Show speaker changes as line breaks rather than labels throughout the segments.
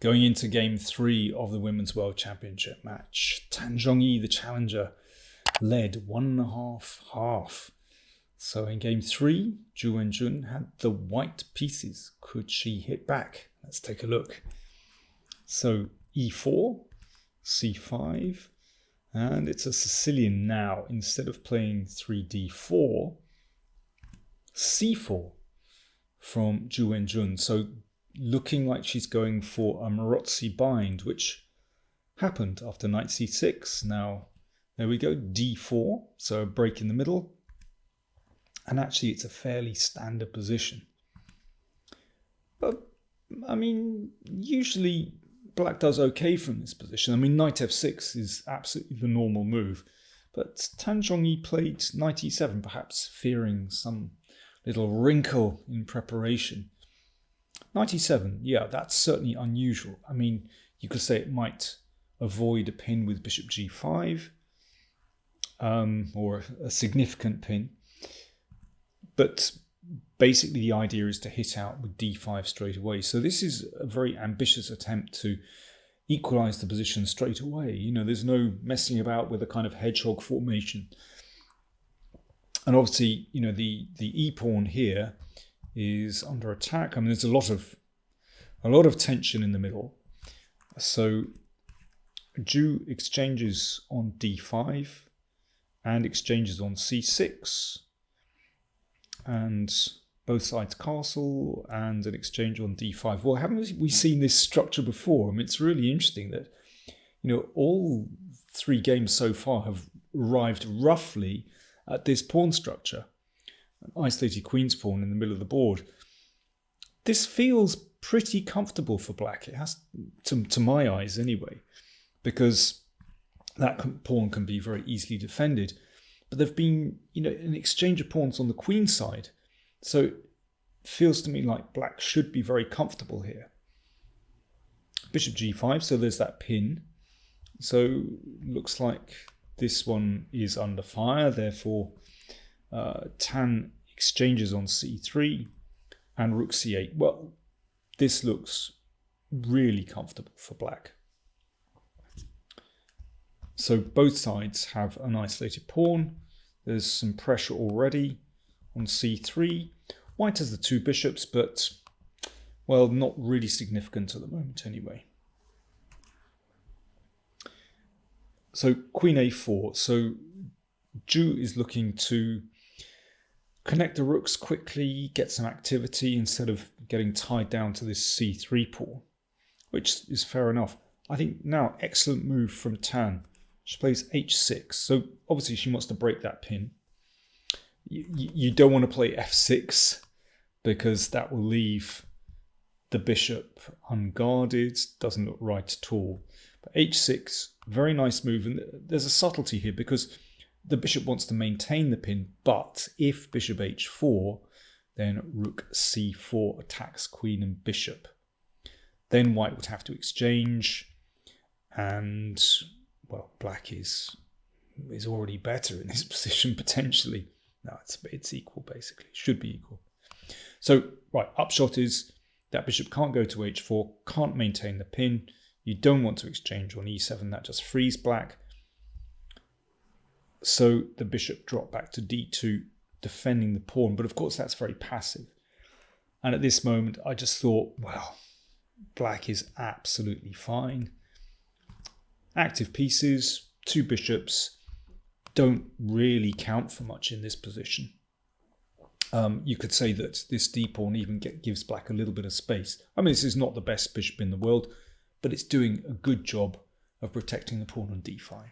Going into game 3 of the Women's World Championship match, Zhongyi, the challenger, led 1.5. So in game 3, Wenjun had the white pieces. Could she hit back? Let's take a look. So e4, c5, and it's a Sicilian now. Instead of playing 3d4, c4 from Wenjun. So looking like she's going for a Marozzi bind, which happened after knight c6. Now, there we go, d4, so a break in the middle. And actually, it's a fairly standard position. But, I mean, usually black does okay from this position. I mean, knight f6 is absolutely the normal move. But Zhongyi played knight e7, perhaps fearing some little wrinkle in preparation. Knight e7, yeah, that's certainly unusual. I mean, you could say it might avoid a pin with bishop g5, or a significant pin. But basically the idea is to hit out with d5 straight away. So this is a very ambitious attempt to equalize the position straight away. You know, there's no messing about with a kind of hedgehog formation. And obviously, you know, the e-pawn here is under attack. I mean, there's a lot of tension in the middle. So Zhu exchanges on d5 and exchanges on c6, and both sides castle and an exchange on d5. Well, haven't we seen this structure before? I mean, it's really interesting that, you know, all 3 games so far have arrived roughly at this pawn structure. An isolated queen's pawn in the middle of the board. This feels pretty comfortable for black. It has, to my eyes anyway, because that pawn can be very easily defended. But there've been, you know, an exchange of pawns on the queen side. So it feels to me like black should be very comfortable here. Bishop g5, so there's that pin. So looks like this one is under fire, therefore Tan exchanges on c3 and rook c8. Well, this looks really comfortable for black. So both sides have an isolated pawn. There's some pressure already on c3. White has the 2 bishops, but, well, not really significant at the moment anyway. So queen a4. So Zhu is looking to connect the rooks quickly, get some activity instead of getting tied down to this c3 pawn, which is fair enough. I think now, excellent move from Tan. She plays h6. So obviously she wants to break that pin. You don't want to play f6 because that will leave the bishop unguarded. Doesn't look right at all. But h6, very nice move. And there's a subtlety here because the bishop wants to maintain the pin. But if bishop h4, then rook c4 attacks queen and bishop. Then white would have to exchange, and, well, black is already better in this position potentially. No, it's equal basically. It should be equal. So, right, upshot is that bishop can't go to h4, can't maintain the pin. You don't want to exchange on e7, that just frees black. So the bishop dropped back to d2, defending the pawn. But of course, that's very passive. And at this moment, I just thought, well, black is absolutely fine. Active pieces, 2 bishops, don't really count for much in this position. You could say that this d-pawn even gives black a little bit of space. I mean, this is not the best bishop in the world, but it's doing a good job of protecting the pawn on d5.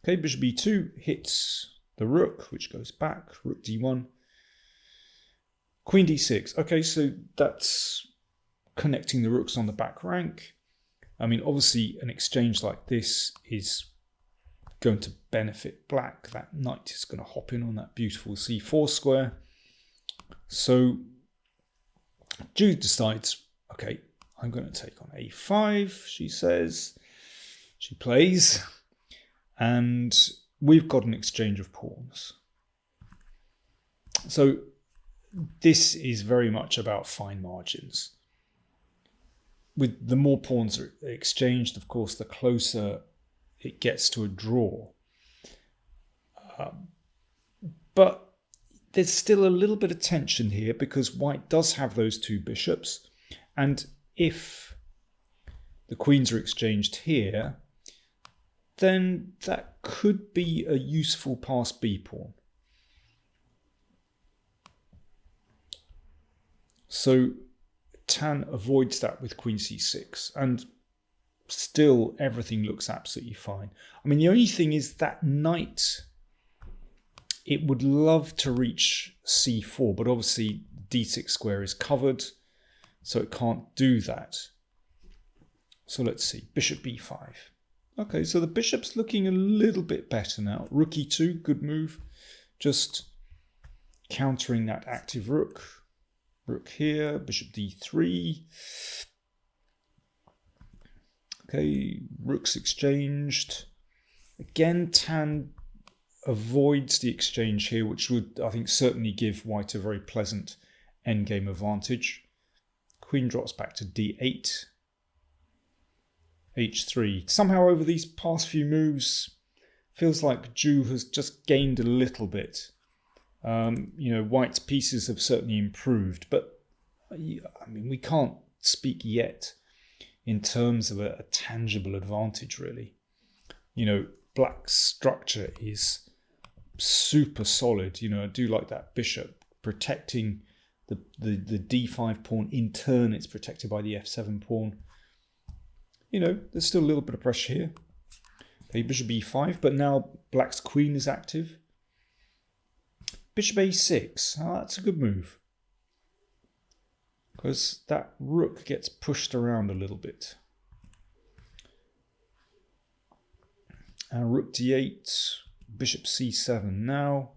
Okay, bishop b2 hits the rook, which goes back, rook d1. Queen d6. Okay, so that's connecting the rooks on the back rank. I mean, obviously, an exchange like this is going to benefit black. That knight is going to hop in on that beautiful c4 square. So Zhu decides, okay, I'm going to take on a5, she says. She plays, and we've got an exchange of pawns. So this is very much about fine margins. with the more pawns are exchanged, of course, the closer it gets to a draw. But there's still a little bit of tension here because white does have those two bishops. And if the queens are exchanged here, then that could be a useful pass B pawn. So Tan avoids that with queen c6, and still everything looks absolutely fine. I mean, the only thing is that knight, it would love to reach c4, but obviously d6 square is covered, so it can't do that. So let's see, bishop b5. Okay, so the bishop's looking a little bit better now. Rook e2, good move. Just countering that active rook. Rook here, bishop d3. Okay, rooks exchanged. Again, Tan avoids the exchange here, which would, I think, certainly give white a very pleasant endgame advantage. Queen drops back to d8. h3. Somehow over these past few moves, feels like Zhu has just gained a little bit. White's pieces have certainly improved, but I mean, we can't speak yet in terms of a tangible advantage, really. Black's structure is super solid. I do like that bishop protecting the d5 pawn. In turn, it's protected by the f7 pawn. There's still a little bit of pressure here. Okay, bishop b5, but now Black's queen is active. Bishop a6, that's a good move. Because that rook gets pushed around a little bit. And rook d8, bishop c7. Now,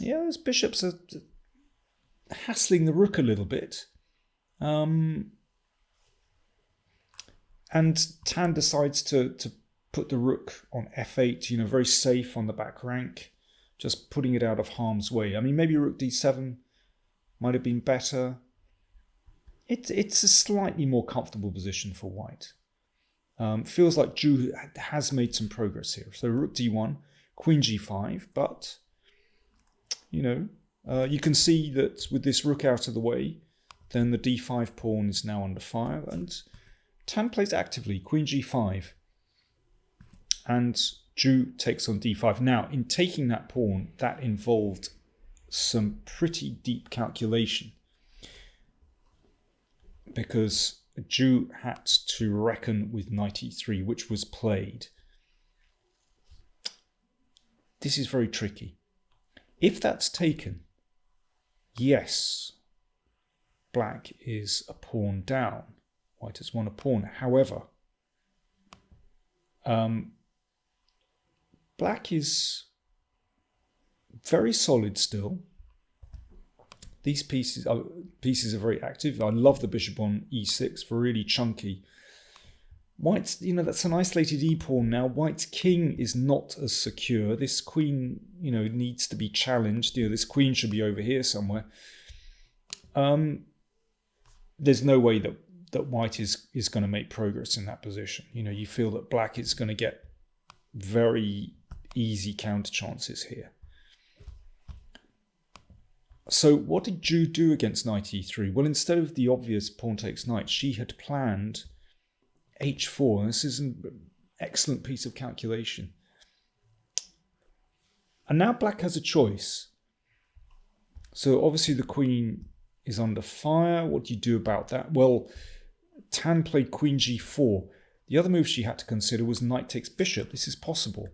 yeah, those bishops are hassling the rook a little bit. And Tan decides to put the rook on f8, very safe on the back rank, just putting it out of harm's way. I mean, maybe rook d7 might have been better. It's a slightly more comfortable position for white. Feels like Zhu has made some progress here. So rook d1, queen g5, but, you can see that with this rook out of the way, then the d5 pawn is now under fire, and Tan plays actively, queen g5, and Zhu takes on d5. Now, in taking that pawn, that involved some pretty deep calculation, because Zhu had to reckon with knight e3, which was played. This is very tricky. If that's taken, yes, Black is a pawn down. White has won a pawn. However, Black is very solid still. These pieces are very active. I love the bishop on e6, for really chunky. White's, that's an isolated e-pawn now. White's king is not as secure. This queen, needs to be challenged. This queen should be over here somewhere. There's no way that White is going to make progress in that position. You feel that Black is going to get very easy counter chances here. So what did Zhu do against knight e3? Well, instead of the obvious pawn takes knight, she had planned h4. This is an excellent piece of calculation. And now Black has a choice. So obviously the queen is under fire. What do you do about that? Well, Tan played queen g4. The other move she had to consider was knight takes bishop. This is possible.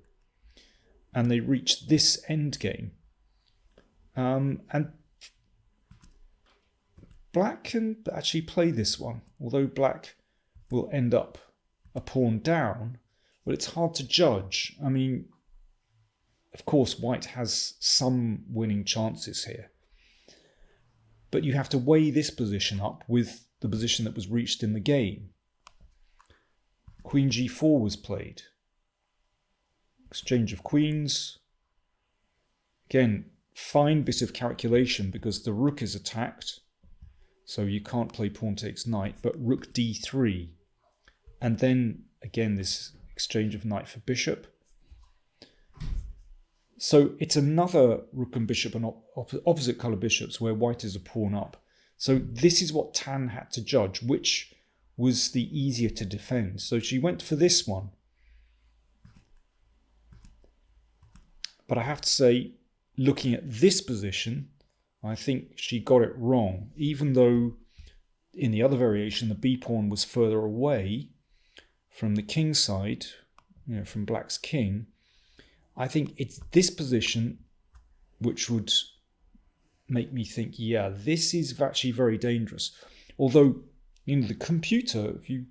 And they reached this endgame. And Black can actually play this one, although Black will end up a pawn down. Well, it's hard to judge. I mean, of course, White has some winning chances here. But you have to weigh this position up with the position that was reached in the game. Queen g4 was played. Exchange of queens. Again, fine bit of calculation because the rook is attacked. So you can't play pawn takes knight, but rook d3. And then, again, this exchange of knight for bishop. So it's another rook and bishop and opposite colour bishops where white is a pawn up. So this is what Tan had to judge, which was the easier to defend. So she went for this one. But I have to say, looking at this position, I think she got it wrong. Even though in the other variation, the b pawn was further away from the king side, from black's king, I think it's this position which would make me think, yeah, this is actually very dangerous. Although, the computer, if you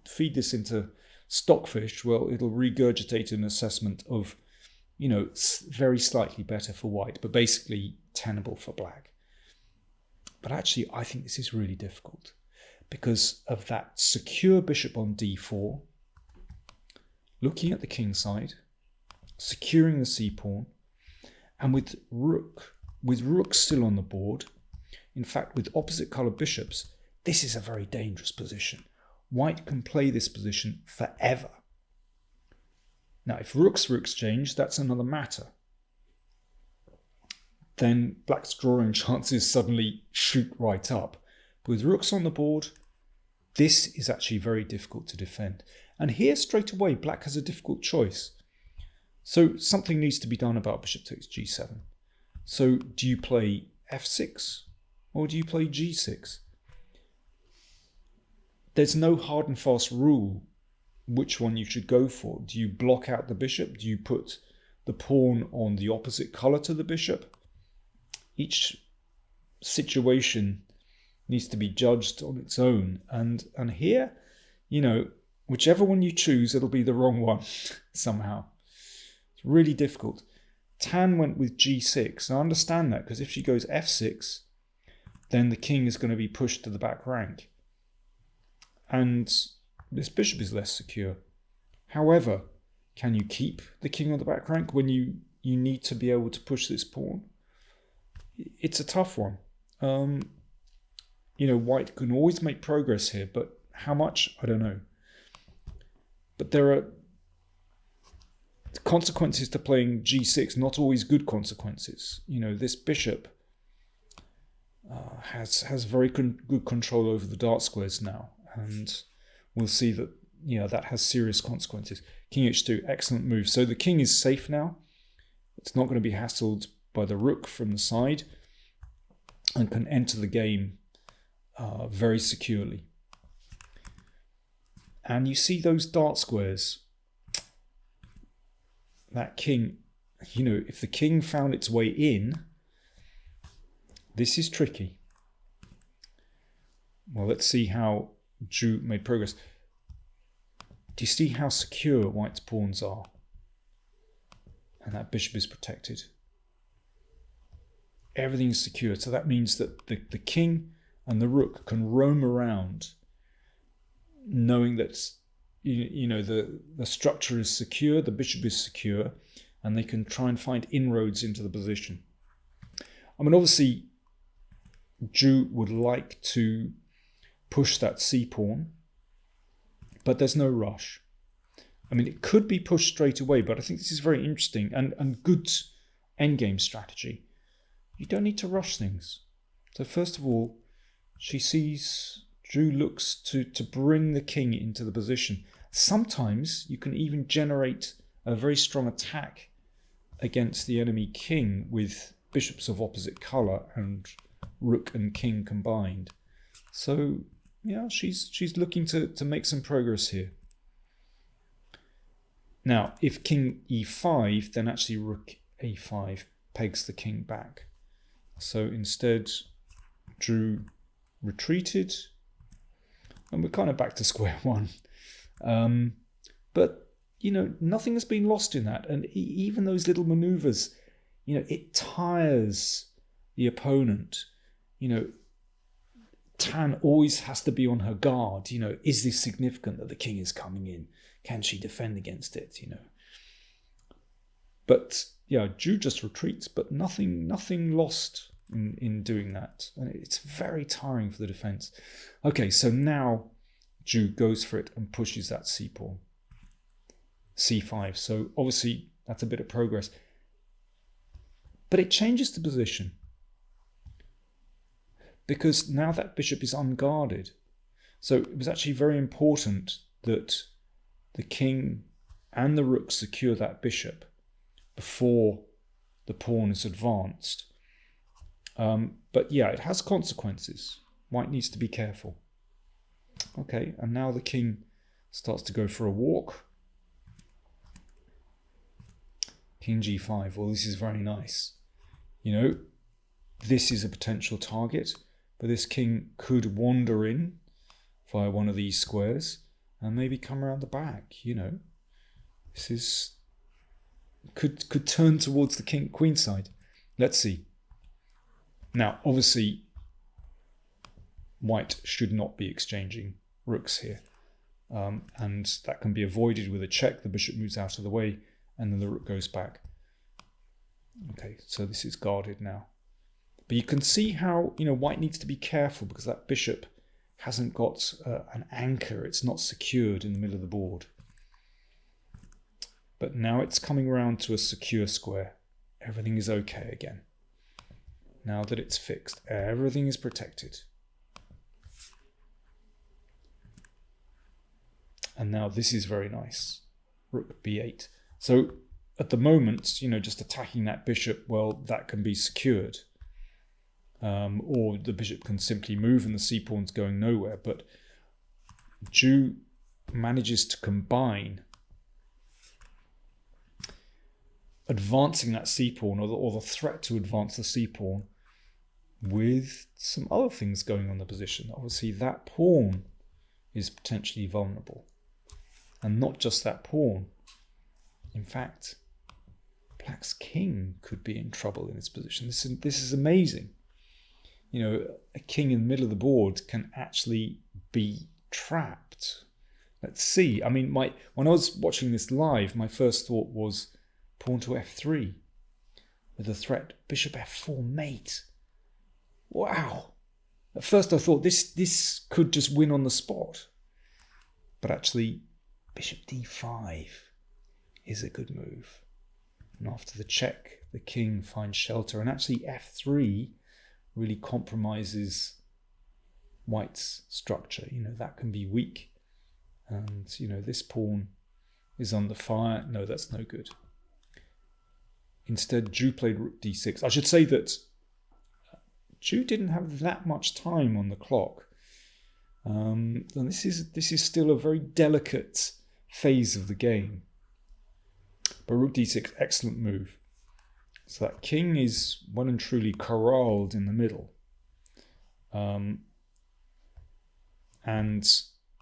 feed this into Stockfish, well, it'll regurgitate an assessment of, very slightly better for white, but basically tenable for black. But actually, I think this is really difficult because of that secure bishop on d4, looking at the king side, securing the c-pawn, and with rook still on the board, in fact, with opposite colour bishops, this is a very dangerous position. White can play this position forever. Now, if rooks were exchanged, that's another matter. Then black's drawing chances suddenly shoot right up. But with rooks on the board, this is actually very difficult to defend. And here, straight away, black has a difficult choice. So something needs to be done about bishop takes g7. So do you play f6 or do you play g6? There's no hard and fast rule which one you should go for. Do you block out the bishop? Do you put the pawn on the opposite colour to the bishop? Each situation needs to be judged on its own. And here, whichever one you choose, it'll be the wrong one somehow. It's really difficult. Tan went with g6. I understand that because if she goes f6, then the king is going to be pushed to the back rank. And this bishop is less secure. However, can you keep the king on the back rank when you need to be able to push this pawn? It's a tough one. White can always make progress here, but how much? I don't know. But there are consequences to playing g6, not always good consequences. This bishop has very good control over the dart squares now, and we'll see that that has serious consequences. King h2, excellent move. So the king is safe now. It's not going to be hassled by the rook from the side and can enter the game very securely. And you see those dart squares. That king, if the king found its way in, this is tricky. Well, let's see how Zhu made progress. Do you see how secure white's pawns are? And that bishop is protected. Everything is secure. So that means that the king and the rook can roam around knowing that the structure is secure, the bishop is secure, and they can try and find inroads into the position. I mean, obviously, Zhu would like to push that c-pawn, but there's no rush. I mean, it could be pushed straight away, but I think this is very interesting and good endgame strategy. You don't need to rush things. So first of all, Zhu looks to bring the king into the position. Sometimes you can even generate a very strong attack against the enemy king with bishops of opposite colour and rook and king combined. So yeah, she's looking to make some progress here. Now, if king e5, then actually rook a5 pegs the king back. So instead, Zhu retreated, and we're kind of back to square one. But, nothing has been lost in that. And even those little maneuvers, it tires the opponent. Tan always has to be on her guard. Is this significant that the king is coming in? Can she defend against it? But yeah, Zhu just retreats, but nothing lost in doing that. And it's very tiring for the defense. Okay, so now Zhu goes for it and pushes that c pawn. c5. So obviously that's a bit of progress. But it changes the position, because now that bishop is unguarded. So it was actually very important that the king and the rook secure that bishop before the pawn is advanced. But yeah, it has consequences. White needs to be careful. Okay, and now the king starts to go for a walk. King g5. Well, this is very nice. You know, this is a potential target, but this king could wander in via one of these squares and maybe come around the back. You know, this is could turn towards the queen side. Let's see. Now, obviously, white should not be exchanging rooks here, and that can be avoided with a check. The bishop moves out of the way, and then the rook goes back. Okay, so this is guarded now. But you can see how, you know, white needs to be careful, because that bishop hasn't got an anchor. It's not secured in the middle of the board. But now it's coming around to a secure square. Everything is okay again. Now that it's fixed, everything is protected. And now this is very nice. Rook b8. So at the moment, you know, just attacking that bishop, well, that can be secured. Or the bishop can simply move and the c-pawn's going nowhere. But Zhu manages to combine advancing that c-pawn, or the threat to advance the c-pawn, with some other things going on in the position. Obviously, that pawn is potentially vulnerable. And not just that pawn. In fact, Black's king could be in trouble in this position. This is amazing. You know, a king in the middle of the board can actually be trapped. Let's see. I mean, when I was watching this live, my first thought was pawn to f3 with the threat bishop f4 mate. Wow. At first I thought this could just win on the spot. But actually, bishop d5 is a good move. And after the check, the king finds shelter. And actually f3 really compromises white's structure. You know, that can be weak. And, you know, this pawn is under fire. No, that's no good. Instead, Zhu played rook d6. I should say that Zhu didn't have that much time on the clock. And this is still a very delicate phase of the game. But rook d6, excellent move. So that king is well and truly corralled in the middle. And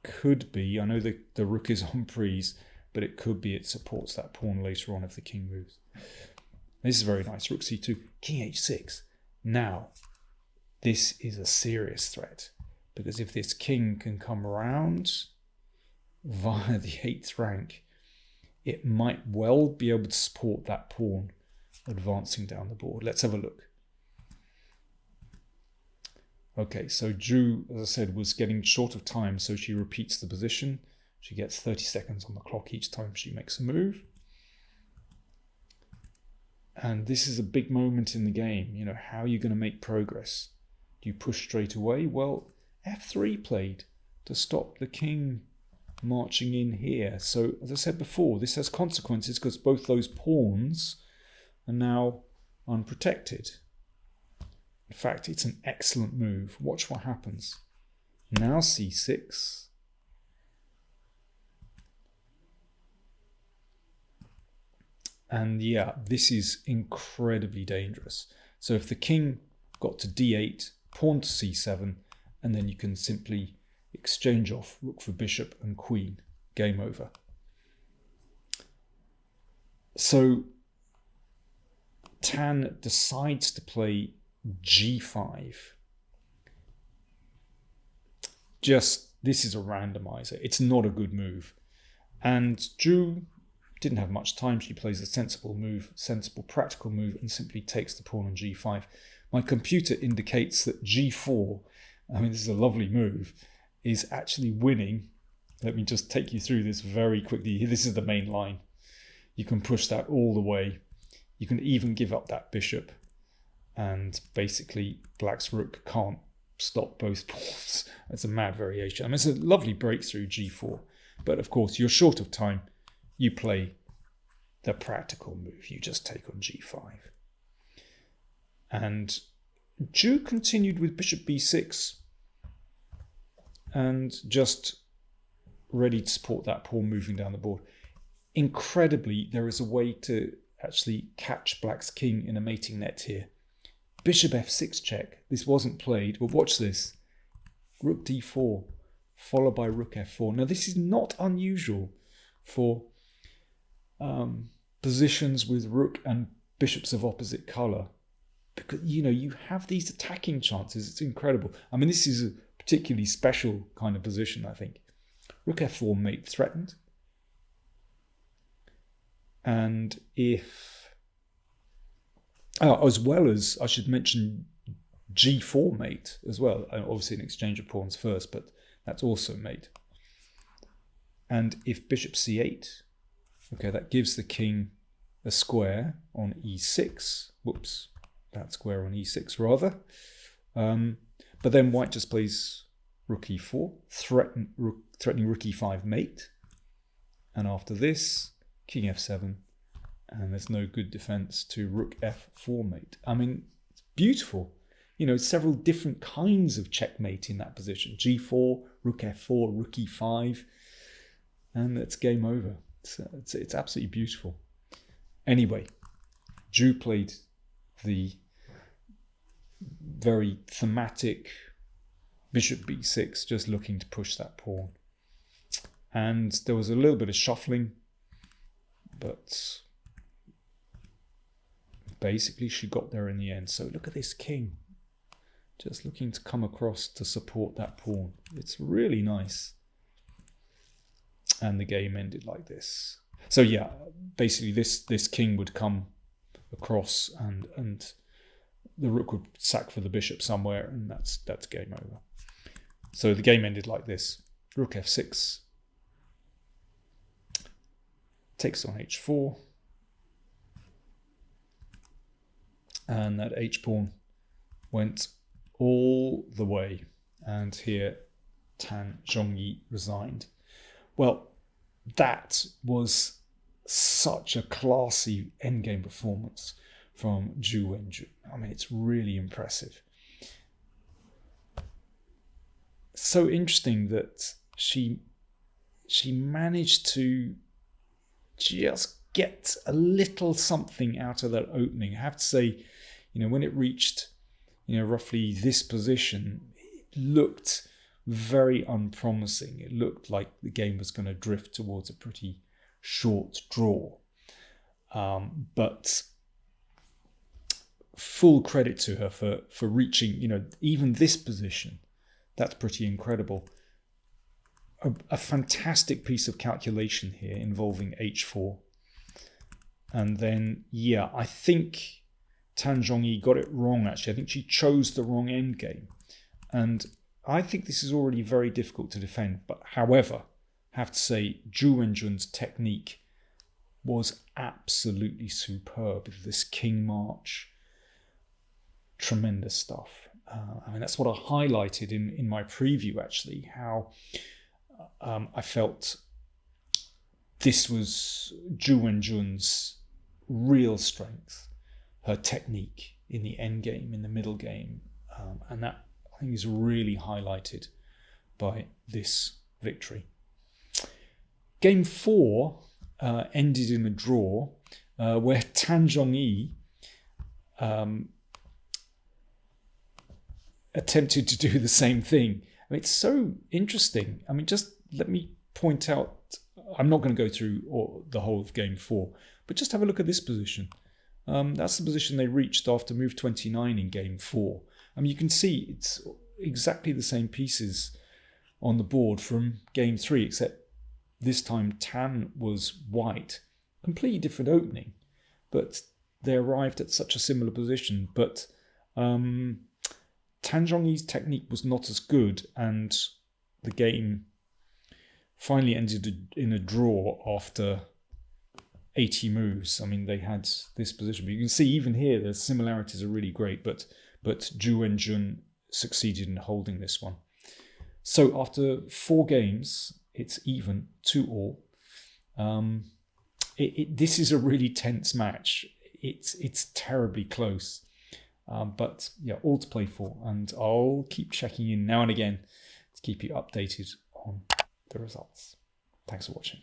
could be, I know the rook is on prise, but it could be it supports that pawn later on if the king moves. This is very nice. Rook c2, king h6. Now, this is a serious threat, because if this king can come around via the 8th rank, it might well be able to support that pawn advancing down the board. Let's have a look. Okay, so Zhu, as I said, was getting short of time, so she repeats the position. She gets 30 seconds on the clock each time she makes a move. And this is a big moment in the game. You know, how are you going to make progress? Do you push straight away? Well, f3 played to stop the king marching in here. So, as I said before, this has consequences because both those pawns are now unprotected. In fact, it's an excellent move. Watch what happens. Now c6. And yeah, this is incredibly dangerous. So if the king got to d8, pawn to c7, and then you can simply exchange off rook for bishop and queen. Game over. So Tan decides to play g5. This is a randomizer. It's not a good move. And Zhu didn't have much time. She plays a sensible move, sensible practical move, and simply takes the pawn on g5. my computer indicates that g4, I mean, this is a lovely move, is actually winning. Let me just take you through this very quickly. This is the main line. You can push that all the way. You can even give up that bishop. And basically, black's rook can't stop both pawns. It's a mad variation. I mean, it's a lovely breakthrough, g4. But of course, you're short of time. You play the practical move. You just take on g5. And Zhu continued with bishop b6 and just ready to support that pawn moving down the board. Incredibly, there is a way to actually catch black's king in a mating net here. Bishop f6 check. This wasn't played, but watch this. Rook d4, followed by rook f4. Now, this is not unusual for positions with rook and bishops of opposite colour. Because, you know, you have these attacking chances. It's incredible. I mean, this is a particularly special kind of position, I think. Rook f4 mate threatened. And if... as well as, I should mention g4 mate as well. Obviously an exchange of pawns first, but that's also mate. And if bishop c8, okay, that gives the king a square on e6. Whoops, that square on e6 rather. But then white just plays rook e4, threatening rook e5 mate. And after this, king f7. And there's no good defense to rook f4 mate. I mean, it's beautiful. You know, several different kinds of checkmate in that position. g4, rook f4, rook e5. And it's game over. It's absolutely beautiful. Anyway, Zhu played the very thematic bishop b6, just looking to push that pawn. And there was a little bit of shuffling, but basically she got there in the end. So look at this king, just looking to come across to support that pawn. It's really nice. And the game ended like this. So yeah, basically this king would come across and the rook would sack for the bishop somewhere, and that's game over. So the game ended like this. Rook f6 takes on h4, and that h-pawn went all the way, and here Zhongyi resigned. Well, that was such a classy endgame performance from Wenjun. I mean, it's really impressive. So interesting that she managed to just get a little something out of that opening. I have to say, you know, when it reached, you know, roughly this position, it looked very unpromising. It looked like the game was going to drift towards a pretty short draw. But full credit to her for reaching, you know, even this position. That's pretty incredible. A fantastic piece of calculation here involving h4. And then, yeah, I think Zhongyi got it wrong, actually. I think she chose the wrong endgame. And I think this is already very difficult to defend. But however, I have to say, Wenjun's technique was absolutely superb with this king march. Tremendous stuff. I mean, that's what I highlighted in my preview, actually, how I felt this was Wenjun's real strength, her technique in the end game, in the middle game. And that, I think, is really highlighted by this victory. Game 4 ended in a draw where Zhongyi attempted to do the same thing. I mean, it's so interesting. I mean, just let me point out, I'm not going to go through the whole of game 4, but just have a look at this position. That's the position they reached after move 29 in game 4. I mean, you can see it's exactly the same pieces on the board from game 3, except this time tan was white. Completely different opening, but they arrived at such a similar position. But Tan Zhongyi's technique was not as good, and the game finally ended in a draw after 80 moves. I mean, they had this position, but you can see even here the similarities are really great, but Wenjun succeeded in holding this one. So after 4 games, it's even 2-all. This is a really tense match. It's terribly close, but yeah, all to play for, and I'll keep checking in now and again to keep you updated on the results. Thanks for watching.